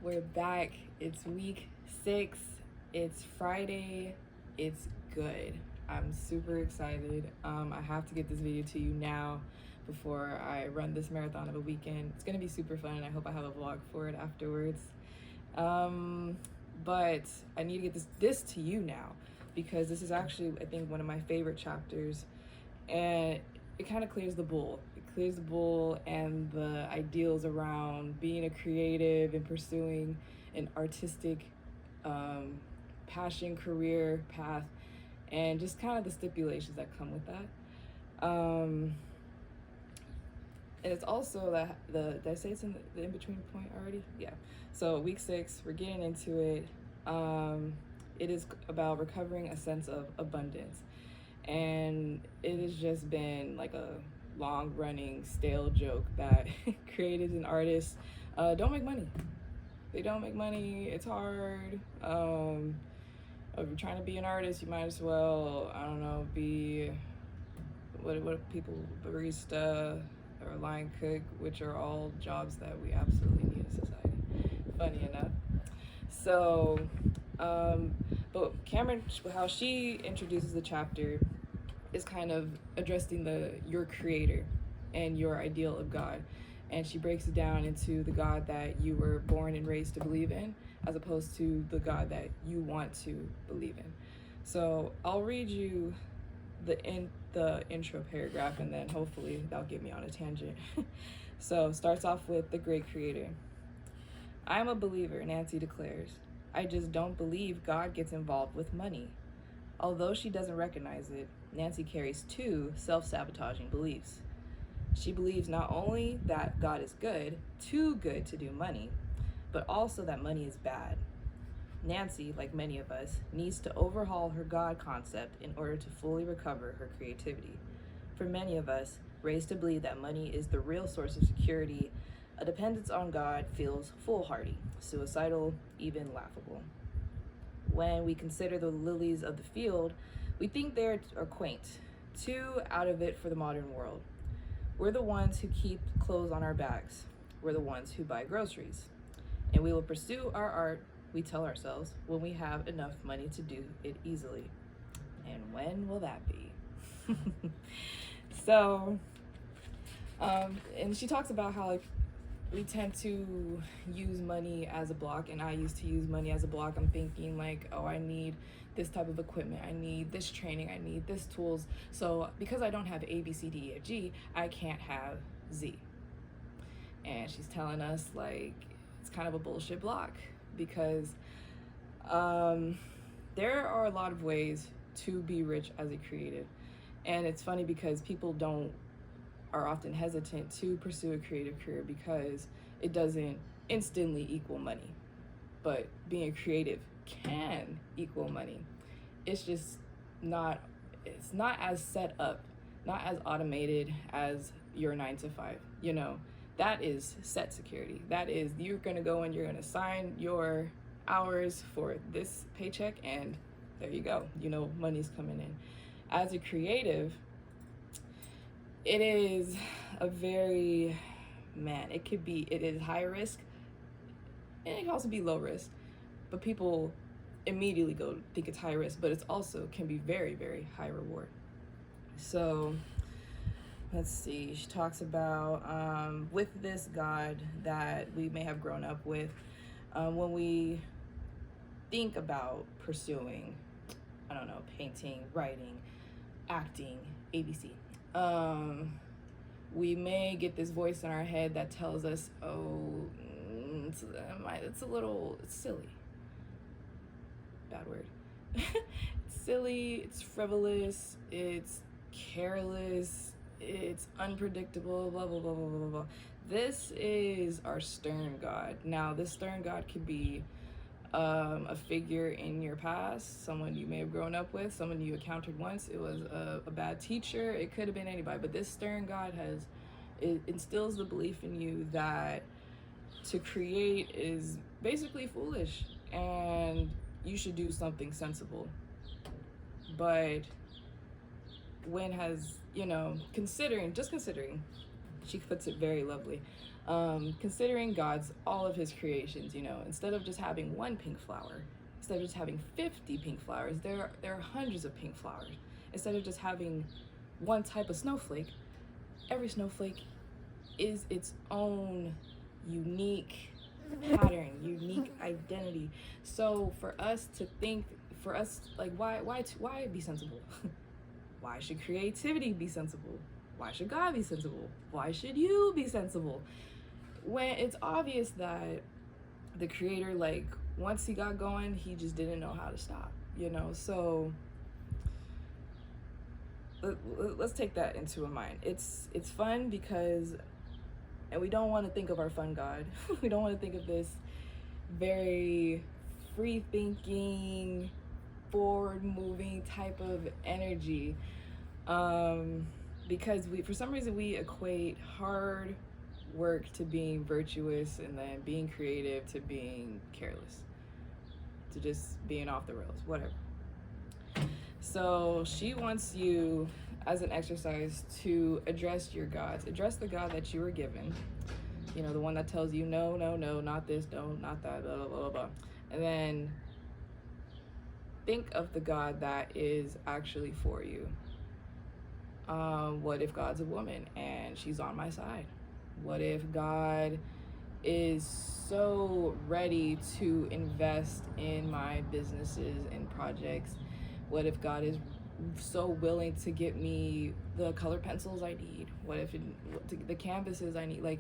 We're back. It's week 6. It's Friday. It's good. I'm super excited. I have to get this video to you now before I run this marathon of a weekend. It's gonna be super fun, and I hope I have a vlog for it afterwards. But I need to get this to you now because this is actually, I think, one of my favorite chapters, and it kind of clears the bull. It clears the bull and the ideals around being a creative and pursuing an artistic passion, career path, and just kind of the stipulations that come with that. And it's also that did I say it's in the in-between point already? Yeah. So week 6, we're getting into it. It is about recovering a sense of abundance. And it has just been like a long-running stale joke that creatives and artists don't make money. They don't make money. It's hard. If you're trying to be an artist, you might as well, I don't know, be what people, barista or line cook, which are all jobs that we absolutely need in society. Funny enough. So, but Cameron, how she introduces the chapter is kind of addressing your creator and your ideal of God. And she breaks it down into the God that you were born and raised to believe in, as opposed to the God that you want to believe in. So I'll read you the intro paragraph, and then hopefully that'll get me on a tangent. So starts off with the great creator. I am a believer, Nancy declares. I just don't believe God gets involved with money. Although she doesn't recognize it, Nancy carries 2 self-sabotaging beliefs. She believes not only that God is good, too good to do money, but also that money is bad. Nancy, like many of us, needs to overhaul her God concept in order to fully recover her creativity. For many of us, raised to believe that money is the real source of security, a dependence on God feels foolhardy, suicidal, even laughable. When we consider the lilies of the field, we think they are quaint, too out of it for the modern world. We're the ones who keep clothes on our backs. We're the ones who buy groceries. And we will pursue our art, we tell ourselves, when we have enough money to do it easily. And when will that be? So, and she talks about how, like, we tend to use money as a block, and I used to use money as a block. I'm thinking like, oh, I need this type of equipment, I need this training, I need this tools. So because I don't have A, B, C, D, E, F, G, I can't have Z. And she's telling us like it's kind of a bullshit block because there are a lot of ways to be rich as a creative. And it's funny because people are often hesitant to pursue a creative career because it doesn't instantly equal money. But being creative can equal money. It's just not as set up, not as automated as your 9 to 5. You know, that is set security. That is, you're gonna go and you're gonna sign your hours for this paycheck, and there you go. You know, money's coming in. As a creative, it is a very, it is high risk, and it can also be low risk, but people immediately think it's high risk, but it's also can be very, very high reward. So let's see, she talks about with this God that we may have grown up with, when we think about pursuing, I don't know, painting, writing, acting, ABC, we may get this voice in our head that tells us, oh, it's silly. Bad word. It's silly, it's frivolous, it's careless, it's unpredictable, blah, blah, blah, blah, blah, blah. This is our stern God. Now, this stern God could be a figure in your past, someone you may have grown up with, someone you encountered once. It was a bad teacher. It could have been anybody, but this stern God it instills the belief in you that to create is basically foolish and you should do something sensible. But when has, considering, she puts it very lovely. Considering God's all of his creations, you know, instead of just having one pink flower, instead of just having 50 pink flowers, there are hundreds of pink flowers. Instead of just having one type of snowflake, every snowflake is its own unique pattern, unique identity. So for us to think, for us, like, why be sensible? Why should creativity be sensible? Why should God be sensible? Why should you be sensible? When it's obvious that the creator, like, once he got going, he just didn't know how to stop, you know? So let's take that into a mind. It's fun because, and we don't want to think of our fun God. We don't want to think of this very free thinking, forward moving type of energy, because for some reason we equate hard work to being virtuous, and then being creative to being careless, to just being off the rails, whatever. So she wants you, as an exercise, to address your gods, address the God that you were given, you know, the one that tells you no, not this, no, not that, blah, blah, blah, blah. And then think of the God that is actually for you. What if God's a woman and she's on my side? What if God is so ready to invest in my businesses and projects? What if God is so willing to get me the color pencils I need? What if the canvases I need? Like,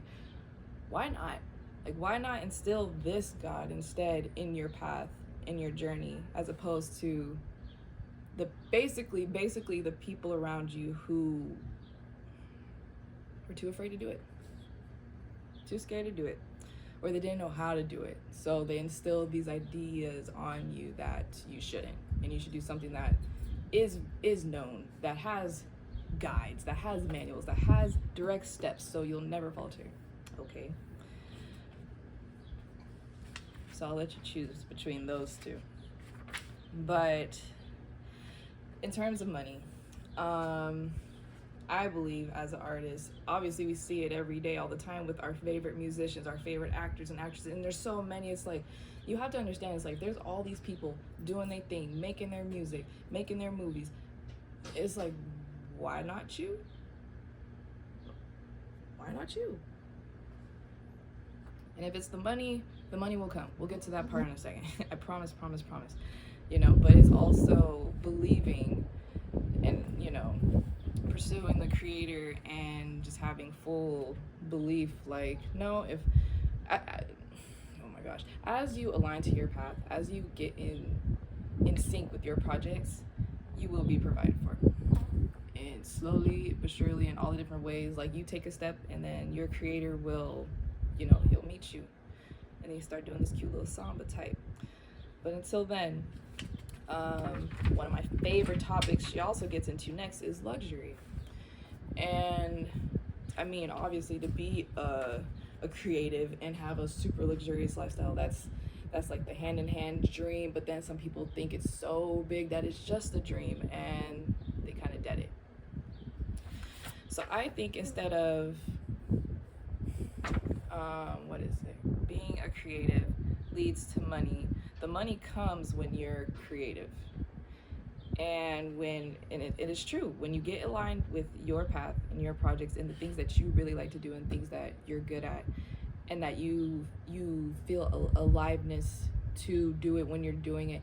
why not? Like, why not instill this God instead in your path, in your journey, as opposed to the basically the people around you who were too afraid to do it, too scared to do it, or they didn't know how to do it. So they instilled these ideas on you that you shouldn't, and you should do something that is known, that has guides, that has manuals, that has direct steps, so you'll never falter. Okay? So I'll let you choose between those two. But in terms of money, I believe, as an artist, obviously we see it every day, all the time, with our favorite musicians, our favorite actors and actresses, and there's so many. It's like, you have to understand, it's like, there's all these people doing their thing, making their music, making their movies. It's like, why not you? Why not you? And if it's the money will come. We'll get to that part in a second. I promise. You know, but it's also believing and, you know, pursuing the creator and just having full belief. Like, no, if oh my gosh, as you align to your path, as you get in sync with your projects, you will be provided for. And slowly but surely, in all the different ways, like, you take a step and then your creator will, you know, he'll meet you, and then you start doing this cute little samba type. But until then, one of my favorite topics she also gets into next is luxury. And I mean, obviously, to be a creative and have a super luxurious lifestyle, that's like the hand-in-hand dream. But then some people think it's so big that it's just a dream, and they kind of dead it. So I think instead of being a creative leads to money, the money comes when you're creative. And it is true, when you get aligned with your path and your projects and the things that you really like to do and things that you're good at, and that you feel aliveness to do it when you're doing it,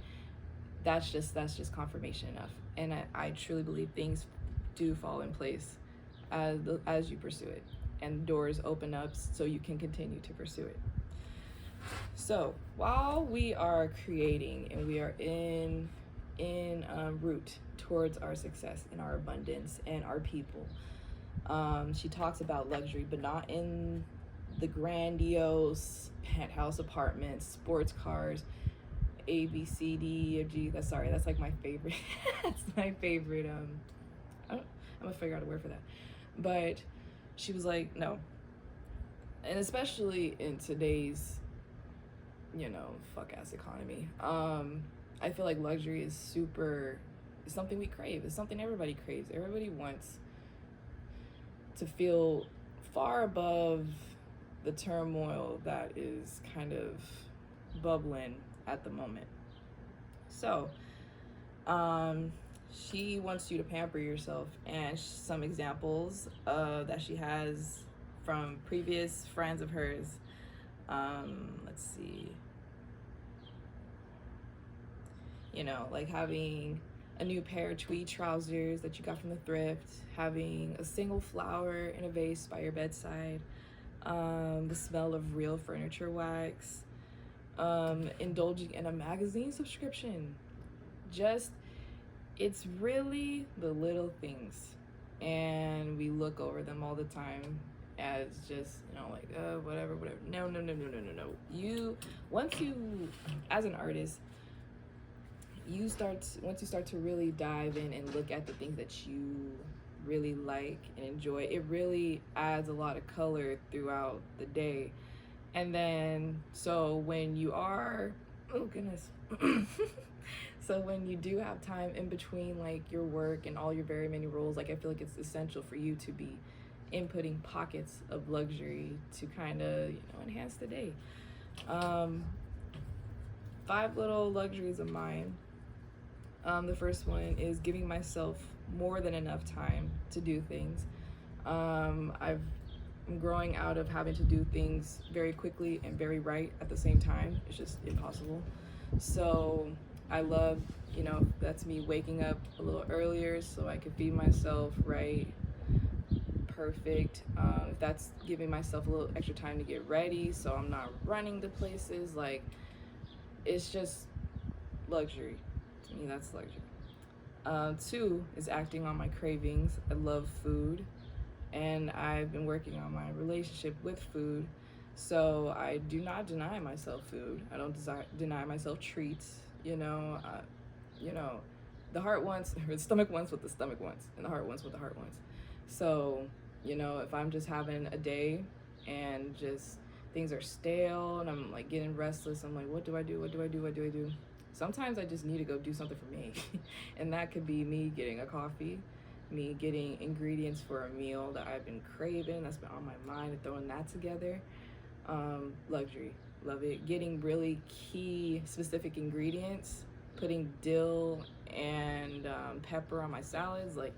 that's just confirmation enough. And I truly believe things do fall in place as you pursue it, and doors open up so you can continue to pursue it. So while we are creating and we are in route towards our success and our abundance and our people, she talks about luxury, but not in the grandiose penthouse apartments, sports cars, A, B, C, D, or G. That's like my favorite. That's my favorite. I'm gonna figure out a word for that. But she was like, no. And especially in today's, you know, fuck ass economy, I feel like luxury is something we crave. It's something everybody craves. Everybody wants to feel far above the turmoil that is kind of bubbling at the moment. So, she wants you to pamper yourself, and some examples that she has from previous friends of hers. Let's see. Like having a new pair of tweed trousers that you got from the thrift, having a single flower in a vase by your bedside, the smell of real furniture wax, indulging in a magazine subscription. It's really the little things, and we look over them all the time as just, like, whatever. No. Once you, as an artist, once you start to really dive in and look at the things that you really like and enjoy, it really adds a lot of color throughout the day. And then, so when you are, oh goodness. So when you do have time in between like your work and all your very many roles, like I feel like it's essential for you to be inputting pockets of luxury to kind of, enhance the day. 5 little luxuries of mine. The first one is giving myself more than enough time to do things. I'm growing out of having to do things very quickly and very right at the same time. It's just impossible. So I love, that's me waking up a little earlier so I can feed myself right, perfect. If that's giving myself a little extra time to get ready so I'm not running to places, like, it's just luxury. To me, that's luxury. 2 is acting on my cravings. I love food, and I've been working on my relationship with food. So I do not deny myself food. I don't deny myself treats. The heart wants, or the stomach wants what the stomach wants, and the heart wants what the heart wants. So, if I'm just having a day and just things are stale and I'm like getting restless, I'm like, what do I do? Sometimes I just need to go do something for me. And that could be me getting a coffee, me getting ingredients for a meal that I've been craving, that's been on my mind, and throwing that together. Luxury, love it. Getting really key specific ingredients, putting dill and pepper on my salads, like,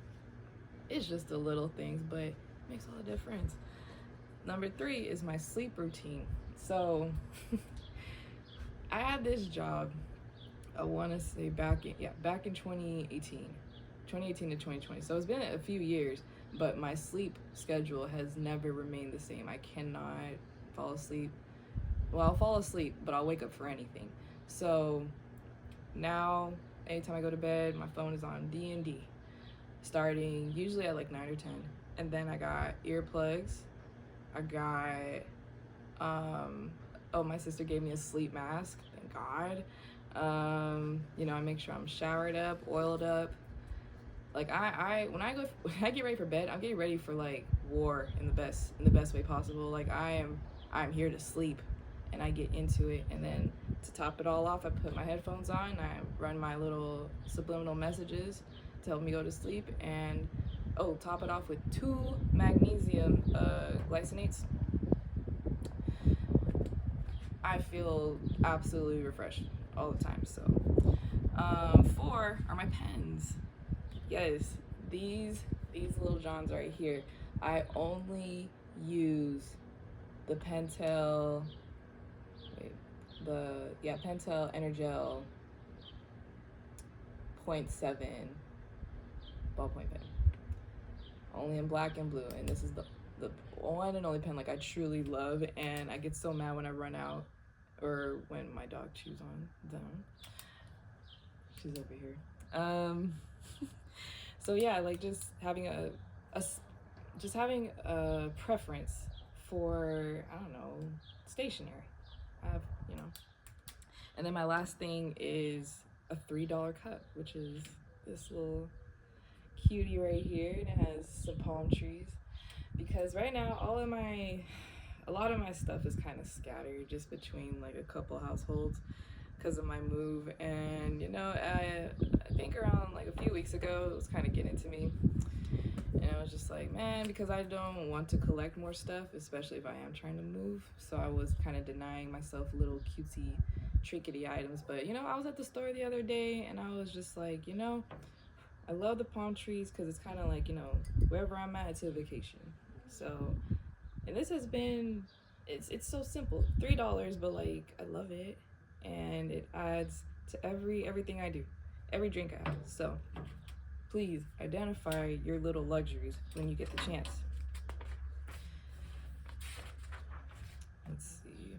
it's just the little things, but it makes all the difference. Number 3 is my sleep routine. So I had this job, I want to say back in 2018 to 2020. So it's been a few years, but my sleep schedule has never remained the same. I cannot fall asleep. Well, I'll fall asleep, but I'll wake up for anything. So now, anytime I go to bed, my phone is on D&D, starting usually at like 9 or 10. And then I got earplugs. I got, my sister gave me a sleep mask, thank God. I make sure I'm showered up, oiled up. Like when I get ready for bed, I'm getting ready for like war in the best way possible. Like I'm here to sleep, and I get into it. And then to top it all off, I put my headphones on and I run my little subliminal messages to help me go to sleep. And top it off with 2 magnesium glycinates. I feel absolutely refreshed all the time. So 4 are my pens. Yes, these little Johns right here. I only use the Pentel Energel 0.7 ballpoint pen. Only in black and blue, and this is the one and only pen like I truly love. And I get so mad when I run out, or when my dog chews on them. She's over here. So yeah, like just having a preference for, I don't know, stationery. And then my last thing is a $3 cup, which is this little cutie right here, and it has some palm trees. Because right now, a lot of my stuff is kind of scattered just between like a couple households because of my move. And I think around like a few weeks ago, it was kind of getting to me. I was just like, man, because I don't want to collect more stuff, especially if I am trying to move. So I was kind of denying myself little cutesy, trinkety items. But, I was at the store the other day and I was just like, I love the palm trees because it's kind of like, wherever I'm at, it's a vacation. So, and this has been, it's so simple, $3, but like, I love it. And it adds to everything I do, every drink I have. So please identify your little luxuries when you get the chance. Let's see.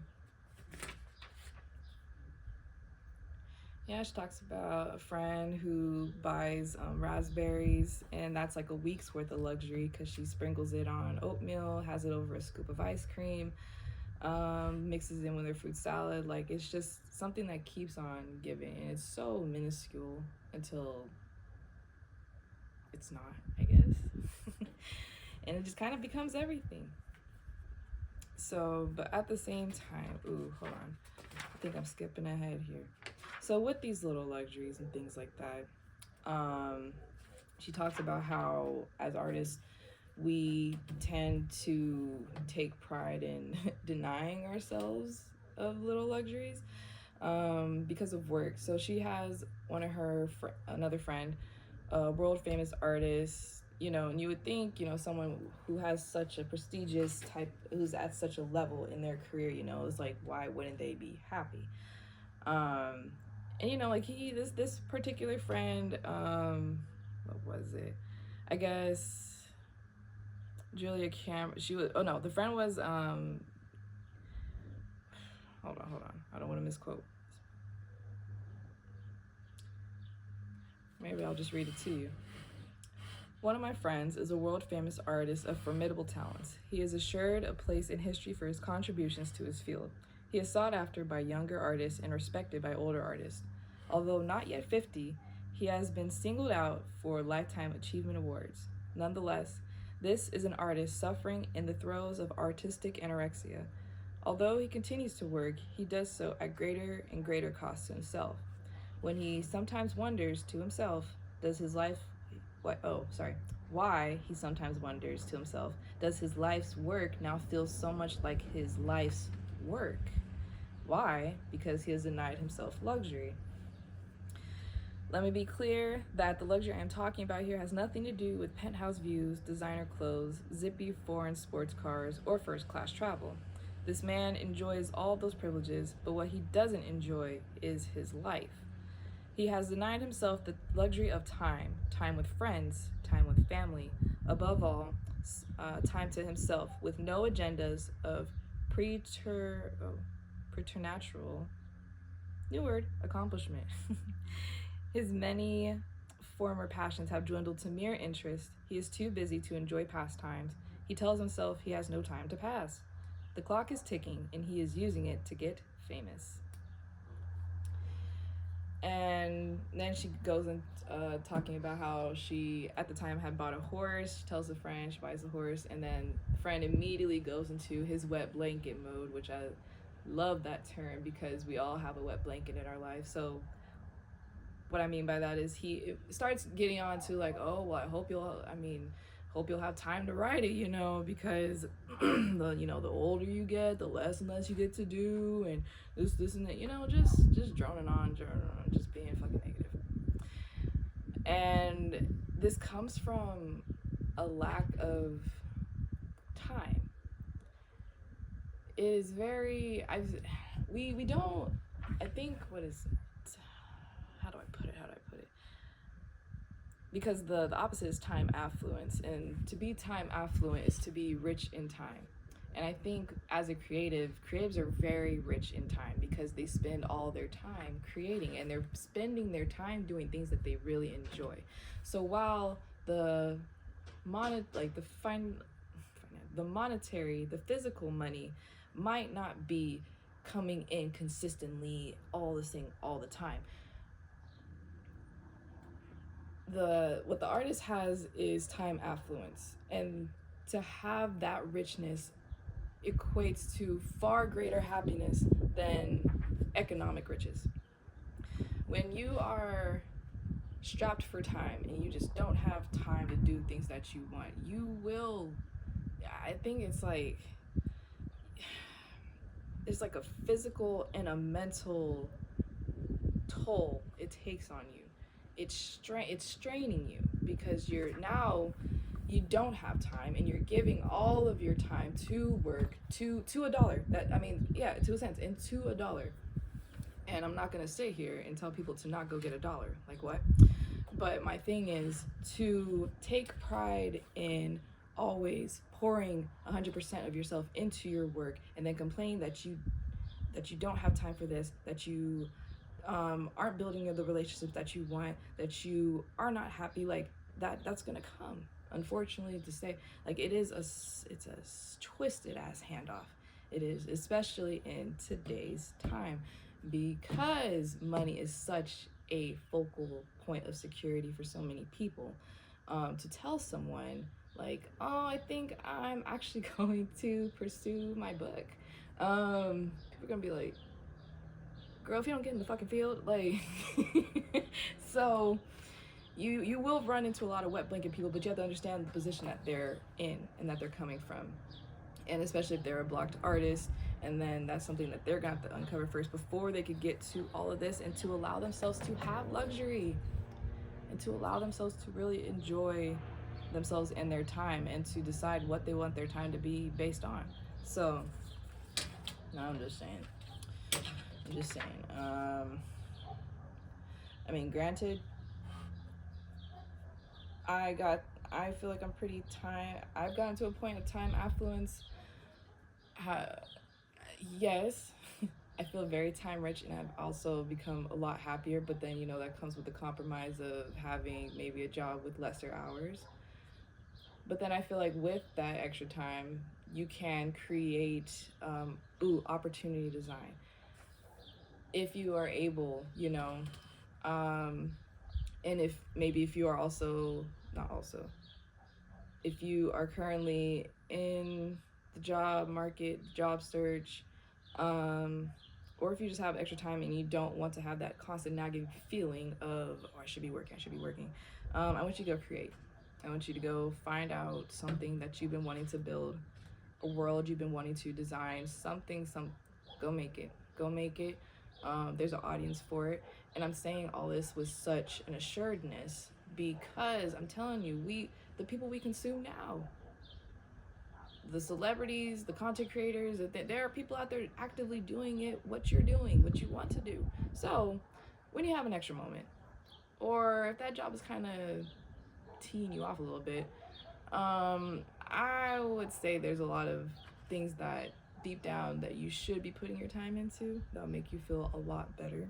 Yeah, she talks about a friend who buys raspberries, and that's like a week's worth of luxury because she sprinkles it on oatmeal, has it over a scoop of ice cream, mixes in with her fruit salad. Like, it's just something that keeps on giving, and it's so minuscule until it's not, I guess. And it just kind of becomes everything. So, but at the same time, ooh, hold on, I think I'm skipping ahead here. So with these little luxuries and things like that, she talks about how as artists, we tend to take pride in denying ourselves of little luxuries because of work. So she has another friend, a world famous artist, and you would think, someone who has such a prestigious type, who's at such a level in their career, is like, why wouldn't they be happy? And like this particular friend, what was it? I guess Julia Cameron. The friend was hold on. I don't want to misquote. Maybe I'll just read it to you. One of my friends is a world-famous artist of formidable talents. He is assured a place in history for his contributions to his field. He is sought after by younger artists and respected by older artists. Although not yet 50, he has been singled out for Lifetime Achievement Awards. Nonetheless, this is an artist suffering in the throes of artistic anorexia. Although he continues to work, he does so at greater and greater cost to himself. When he sometimes wonders to himself, why he sometimes wonders to himself, does his life's work now feel so much like his life's work? Why? Because he has denied himself luxury. Let me be clear that the luxury I'm talking about here has nothing to do with penthouse views, designer clothes, zippy foreign sports cars, or first-class travel. This man enjoys all those privileges, but what he doesn't enjoy is his life. He has denied himself the luxury of time with friends, time with family, above all, time to himself with no agendas of preternatural, new word, accomplishment. His many former passions have dwindled to mere interest. He is too busy to enjoy pastimes. He tells himself he has no time to pass. The clock is ticking, and he is using it to get famous. And then she goes in talking about how she, at the time, had bought a horse. She tells a friend she buys a horse, and then the friend immediately goes into his wet blanket mode, which I love that term because we all have a wet blanket in our life. So what I mean by that is he starts getting on to like, oh, well, I hope you'll have time to write it, because the older you get, the less and less you get to do, and this and that, just droning on, just being fucking negative. And this comes from a lack of time. It is very, we don't, I think, how do I put it? Because the opposite is time affluence, and to be time affluent is to be rich in time. And I think as a creatives are very rich in time because they spend all their time creating, and they're spending their time doing things that they really enjoy. So while the monetary, the physical money might not be coming in consistently all the time, what the artist has is time affluence, and to have that richness equates to far greater happiness than economic riches. When you are strapped for time and you just don't have time to do things that you want, you will, I think it's like a physical and a mental toll it takes on you. It's straining you, because you don't have time and you're giving all of your time to work, to a dollar. That, I mean, yeah, 2 cents and to a dollar. And I'm not gonna sit here and tell people to not go get a dollar. Like, what? But my thing is to take pride in always pouring 100% of yourself into your work, and then complain that you don't have time for this, that you aren't building the relationships that you want, that you are not happy. Like, that's gonna come, unfortunately to say. Like, it's a twisted ass handoff. It is, especially in today's time, because money is such a focal point of security for so many people. To tell someone like, oh, I think I'm actually going to pursue my book, people are gonna be like, girl, if you don't get in the fucking field, like, so you will run into a lot of wet blanket people, but you have to understand the position that they're in and that they're coming from. And especially if they're a blocked artist, and then that's something that they're gonna have to uncover first before they could get to all of this, and to allow themselves to have luxury, and to allow themselves to really enjoy themselves and their time, and to decide what they want their time to be based on. So, no, I'm just saying. I mean, granted, I feel like I'm pretty I've gotten to a point of time affluence. Yes, I feel very time rich, and I've also become a lot happier, but then, that comes with the compromise of having maybe a job with lesser hours. But then I feel like with that extra time, you can create opportunity design. If you are able, and if you are also, not also, if you are currently in the job market, job search, or if you just have extra time and you don't want to have that constant nagging feeling of, oh, I should be working, I want you to go create. I want you to go find out something that you've been wanting to build, a world you've been wanting to design, go make it. There's an audience for it. And I'm saying all this with such an assuredness, because I'm telling you, the people we consume now, the celebrities, the content creators, there are people out there actively doing it, what you're doing, what you want to do. So when you have an extra moment, or if that job is kind of teeing you off a little bit, I would say there's a lot of things that deep down that you should be putting your time into that'll make you feel a lot better.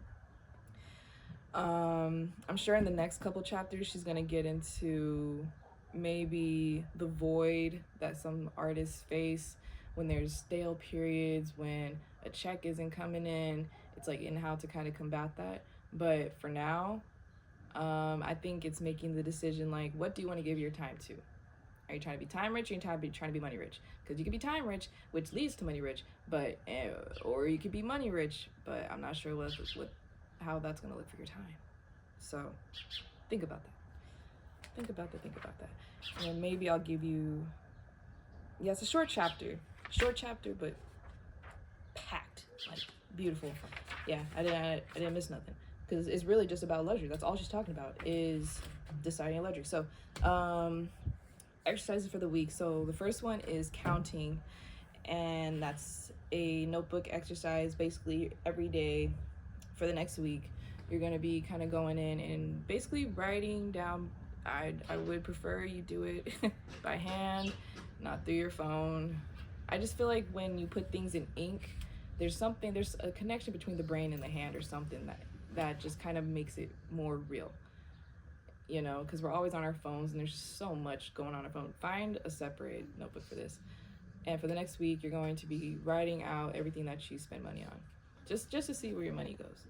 I'm sure in the next couple chapters she's gonna get into maybe the void that some artists face when there's stale periods, when a check isn't coming in. It's like, in how to kind of combat that. But for now, I think it's making the decision, like, what do you want to give your time to? Are you trying to be time rich, or are you trying to be money rich? Because you could be time rich, which leads to money rich, but or you could be money rich, but I'm not sure how that's gonna look for your time. So think about that. And then maybe I'll give you, it's a short chapter, but packed, like, beautiful. Yeah, I didn't miss nothing, because it's really just about luxury. That's all she's talking about, is deciding luxury. So exercises for the week. So the first one is counting, and that's a notebook exercise. Basically, every day for the next week, you're going to be kind of going in and basically writing down. I would prefer you do it by hand, not through your phone. I just feel like when you put things in ink, there's a connection between the brain and the hand, or something that just kind of makes it more real, because we're always on our phones and there's so much going on our phone. Find a separate notebook for this. And for the next week, you're going to be writing out everything that you spend money on, just to see where your money goes.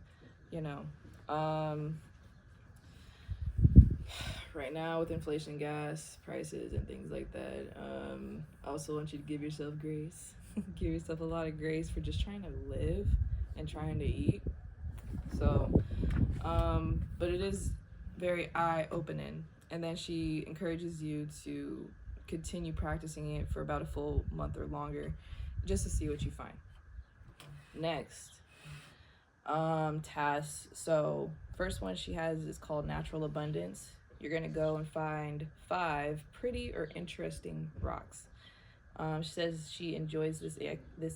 Right now, with inflation, gas prices and things like that, I also want you to give yourself grace. Give yourself a lot of grace for just trying to live and trying to eat. So, but it is very eye-opening. And then she encourages you to continue practicing it for about a full month or longer, just to see what you find. Next, tasks. So first one she has is called Natural Abundance. You're gonna go and find 5 pretty or interesting rocks. She says she enjoys this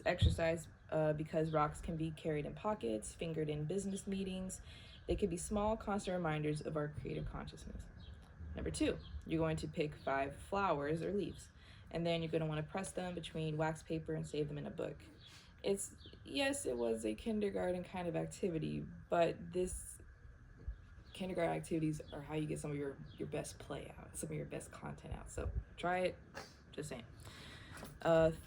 exercise because rocks can be carried in pockets, fingered in business meetings. They can be small, constant reminders of our creative consciousness. Number 2, you're going to pick 5 flowers or leaves, and then you're going to want to press them between wax paper and save them in a book. Yes, it was a kindergarten kind of activity, but this kindergarten activities are how you get some of your best play out, some of your best content out. So try it, just saying.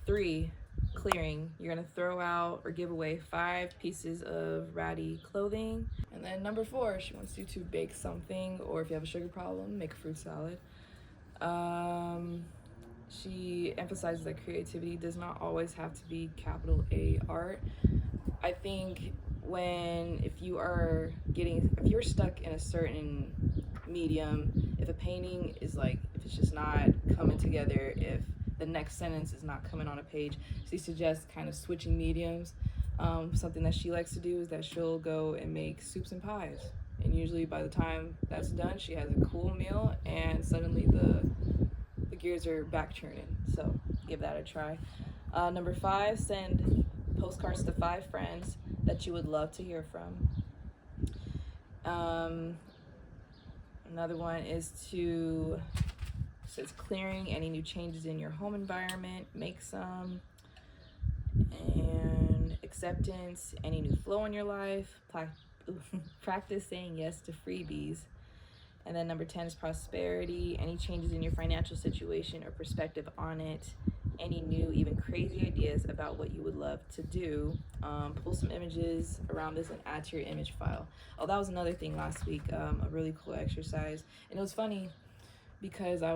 3, clearing. You're gonna throw out or give away 5 pieces of ratty clothing. And then number 4, she wants you to bake something, or if you have a sugar problem, make a fruit salad. She emphasizes that creativity does not always have to be capital A art. I think if you're stuck in a certain medium, if a painting is like, if it's just not coming together, if the next sentence is not coming on a page, she suggests kind of switching mediums. Something that she likes to do is that she'll go and make soups and pies. And usually by the time that's done, she has a cool meal and suddenly the gears are back churning. So give that a try. Number 5, send postcards to 5 friends that you would love to hear from. Another one says clearing any new changes in your home environment, make some. And acceptance, any new flow in your life, practice saying yes to freebies. And then number 10 is prosperity, any changes in your financial situation or perspective on it, any new, even crazy ideas about what you would love to do. Pull some images around this and add to your image file. Oh, that was another thing last week, a really cool exercise. And it was funny because I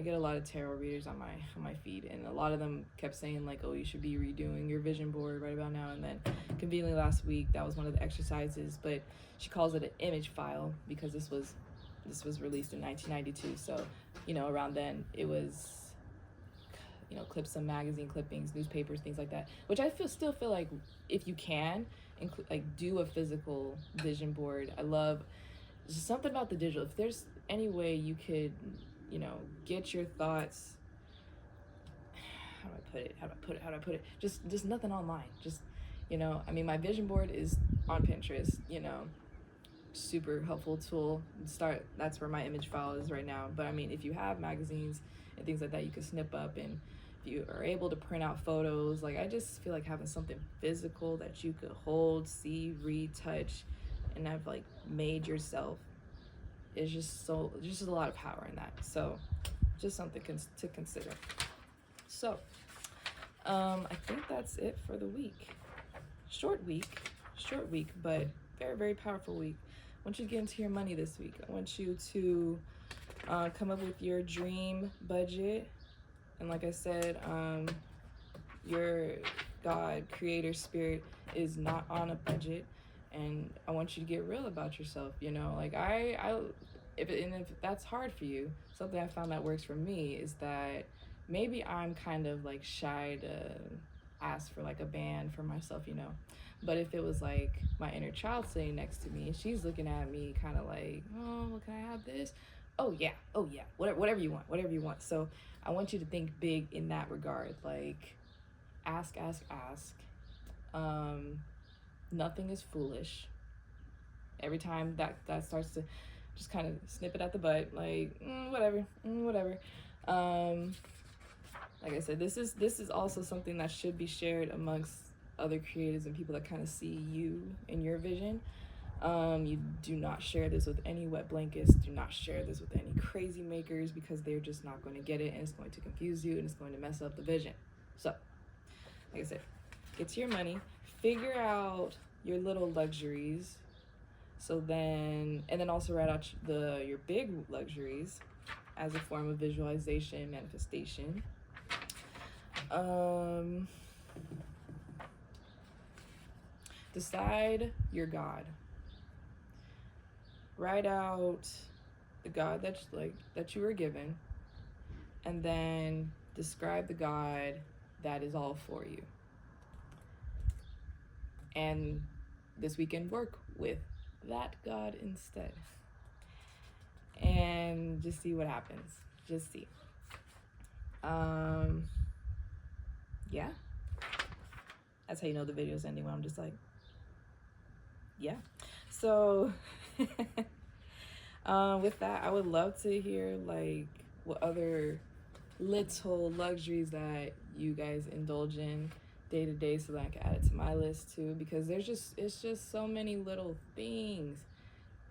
get a lot of tarot readers on my feed, and a lot of them kept saying like, oh, you should be redoing your vision board right about now. And then conveniently last week, that was one of the exercises, but she calls it an image file because this was released in 1992. So, around then it was, clips, some magazine clippings, newspapers, things like that, which I still feel like if you can do a physical vision board. I love just something about the digital. If there's any way you could, get your thoughts, how do I put it? Just nothing online. Just, my vision board is on Pinterest, super helpful tool. That's where my image file is right now. But if you have magazines and things like that, you can snip up, and if you are able to print out photos, I just feel like having something physical that you could hold, see, read, touch, and have made yourself is just a lot of power in that. So just something to consider. So I think that's it for the week. Short week, but very, very powerful week. I want you to get into your money this week. I want you to come up with your dream budget. And like I said, your God, creator, spirit is not on a budget. And I want you to get real about yourself. If that's hard for you, something I found that works for me is that maybe I'm kind of shy to ask for a band for myself, But if it was my inner child sitting next to me and she's looking at me kind of oh, can I have this? Oh yeah, whatever you want. So I want you to think big in that regard. Ask. Nothing is foolish. Every time that starts to just kind of snip it at the butt, whatever. Like I said, this is also something that should be shared amongst other creatives and people that kind of see you and your vision. You do not share this with any wet blankets. Do not share this with any crazy makers, because they're just not going to get it, and it's going to confuse you, and it's going to mess up the vision. So, like I said, get to your money, figure out your little luxuries. And then also write out your big luxuries as a form of visualization, manifestation. Decide your God. Write out the God that you were given, and then describe the God that is all for you. And this weekend, work with that God instead. And just see what happens. Just see. Yeah. That's how you know the video's ending, when I'm just like, yeah. So with that, I would love to hear like what other little luxuries that you guys indulge in day to day, so that I can add it to my list too, because it's just so many little things.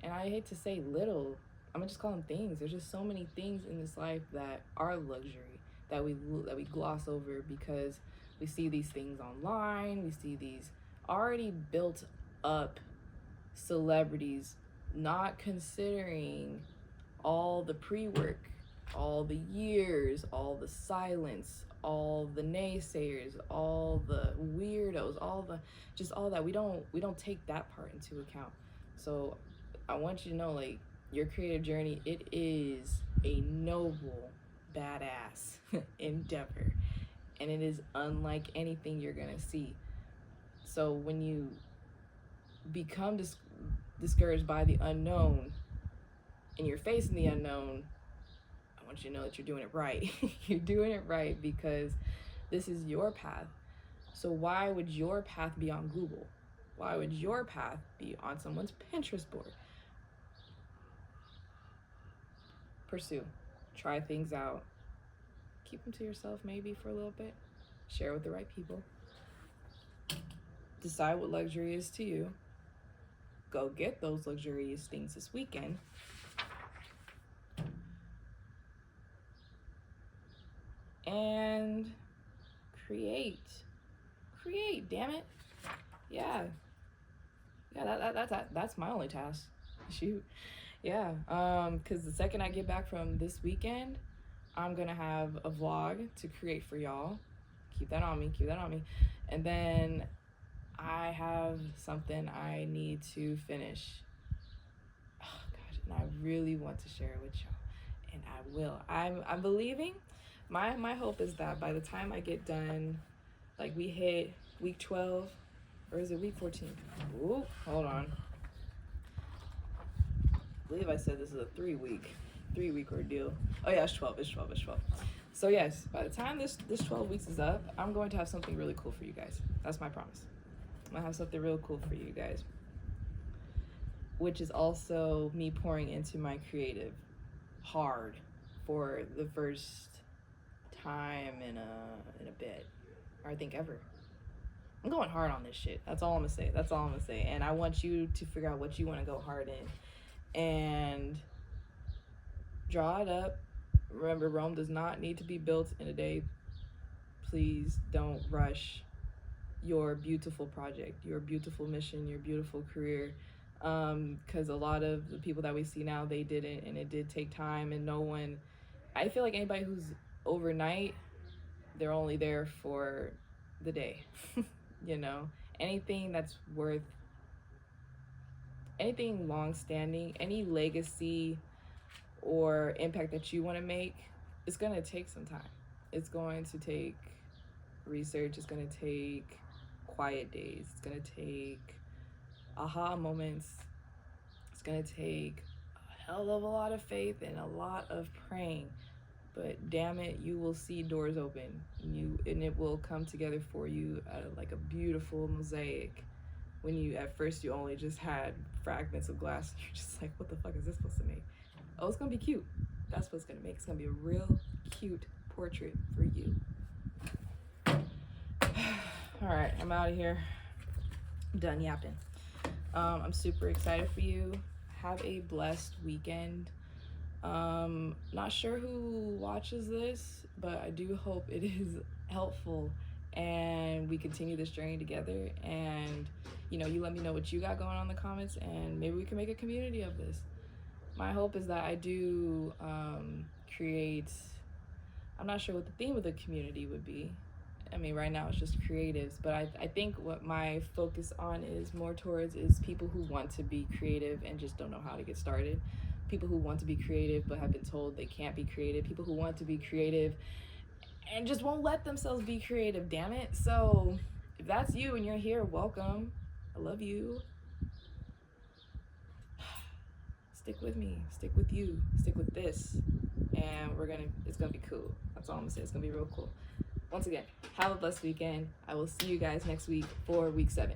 And I hate to say little, I'm gonna just call them things. There's just so many things in this life that are luxury that we gloss over because we see these things online. We see these already built up celebrities, not considering all the pre-work, all the years, all the silence, all the naysayers, all the weirdos, all that. We don't take that part into account. So I want you to know, like, your creative journey, it is a noble, badass endeavor, and it is unlike anything you're gonna see. So when you become discouraged by the unknown and you're facing the unknown, I want you to know that you're doing it right. You're doing it right because this is your path. So why would your path be on Google? Why would your path be on someone's Pinterest board? Pursue. Try things out. Keep them to yourself maybe for a little bit. Share with the right people. Decide what luxury is to you. Go get those luxurious things this weekend. And create, damn it. Yeah, that's my only task. Shoot. Yeah, because the second I get back from this weekend, I'm gonna have a vlog to create for y'all. Keep that on me. And then I have something I need to finish. Oh gosh, and I really want to share it with y'all, and I will. I'm believing. My hope is that by the time I get done, like we hit week 12, or is it week 14? Ooh, hold on. I believe I said this is a 3-week ordeal. Oh yeah, it's 12. So yes, by the time this 12 weeks is up, I'm going to have something really cool for you guys. That's my promise. I'm gonna have something real cool for you guys, which is also me pouring into my creative hard for the first time in a bit, or I think ever. I'm going hard on this shit. That's all I'm gonna say. And I want you to figure out what you want to go hard in and draw it up. Remember, Rome does not need to be built in a day. Please don't rush your beautiful project, your beautiful mission, your beautiful career, because a lot of the people that we see now, they didn't, and it did take time. And no one, I feel like anybody who's overnight, they're only there for the day. You know, anything that's worth, anything long-standing, any legacy or impact that you want to make, it's going to take some time. It's going to take research. It's going to take quiet days. It's going to take aha moments. It's going to take a hell of a lot of faith and a lot of praying. But damn it, you will see doors open, and it will come together for you like a beautiful mosaic. When you, at first, you only just had fragments of glass, and you're just like, what the fuck is this supposed to make? Oh, it's gonna be cute. That's what it's gonna make. It's gonna be a real cute portrait for you. All right, I'm out of here. I'm done yapping. I'm super excited for you. Have a blessed weekend. Not sure who watches this, but I do hope it is helpful and we continue this journey together. And you know, you let me know what you got going on in the comments, and maybe we can make a community of this. My hope is that I do create, I'm not sure what the theme of the community would be, I mean, right now it's just creatives, but I think what my focus on is more towards is people who want to be creative and just don't know how to get started. People who want to be creative but have been told they can't be creative. People who want to be creative and just won't let themselves be creative, damn it. So if that's you and you're here, welcome. I love you. Stick with me, stick with you, stick with this, and it's gonna be cool. That's all I'm gonna say. It's gonna be real cool. Once again, have a blessed weekend. I will see you guys next week for week 7.